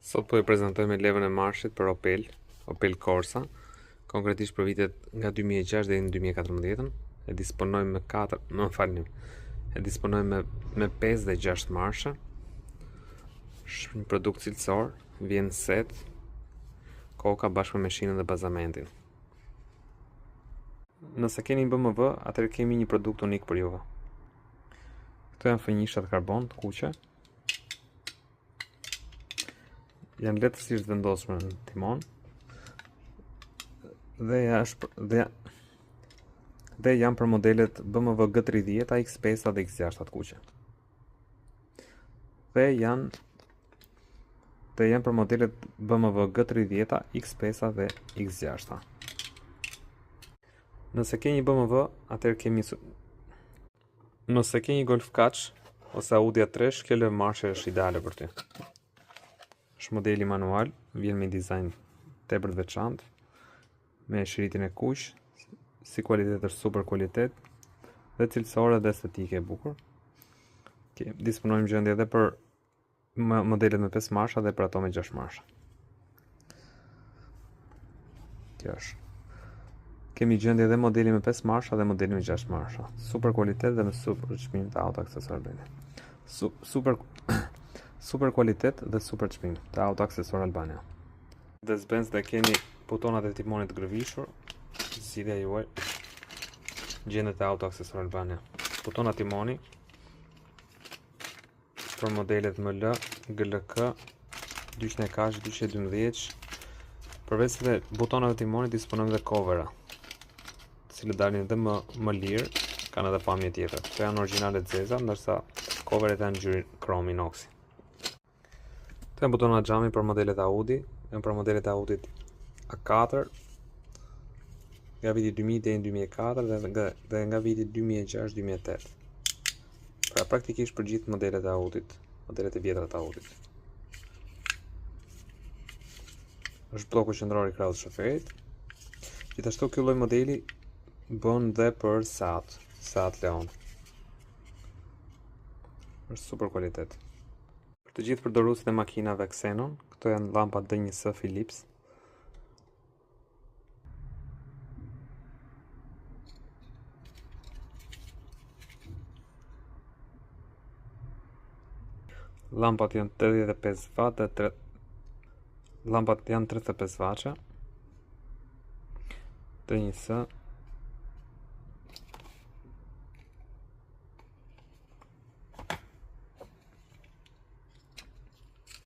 Sot po e prezantojmë levën e Marshit për Opel Corsa, konkretisht për vitet nga 2006 deri në 2014. E disponojmë me 5 dhe 6 marsha. Është një produkt cilësor, vjen set, koka bashkë me meshinën dhe bazamentin. Nëse keni një BMW, atëherë kemi një produkt unik për juve. Këto janë fënjishat karbon të kuqe. Janë lehtësisht vendosshme në timon dhe janë për modelet BMW G30, X5 dhe X6 të kuqe. Dhe janë për modelet BMW G30, X5 dhe X6. Nëse ke një BMW, atëherë nëse ke një Golf Kaç ose Audi A3, kjo levë Marshi është ideale për ty. Është modeli manual, vjen me dizajn tepër të veçantë, me shiritin e kuq, si kualitet është super kualitet, dhe cilësore dhe estetike e bukur. Disponojmë gjendje edhe për modelet me 5 marsha dhe për ato me 6 marsha. Kjo është. Kemi gjendje edhe modeli me 5 marsha dhe modeli me 6 marsha. Super kualitet dhe me super çmim të auto aksesor Albania. Super kualitet dhe super çmim të auto aksesor Albania. Mercedes-Benz dhe keni butonat e timonit të gërvishur, zgjidhja juaj, gjendet e auto aksesor Albania. Butona timoni për modelet ML, GLK, 200 kaq, 212. Përveç se butonave timonit disponojmë dhe covera, të cilët dalin edhe më lirë, kanë edhe pamje tjetër. Këto janë origjinale të zeza, ndërsa coveret janë ngjyrë krom inoksi. Këto janë butona xhami për modelet Audi, janë për modelet Audi A4, nga viti 2000 deri në 2004 dhe nga viti 2006-2008. Pra praktikisht për gjithë modelet e Audit, modelet e vjetra të Audit. Është bloku qendror i krahut të shoferit. Gjithashtu ky lloj modeli bën dhe për Seat Leon. Është super kualitet. Për të gjithë përdoruesit e makinave Xenon, këto janë llampa D1S Philips. Lampat janë 85 watt dhe lampat janë 35 watt. D1S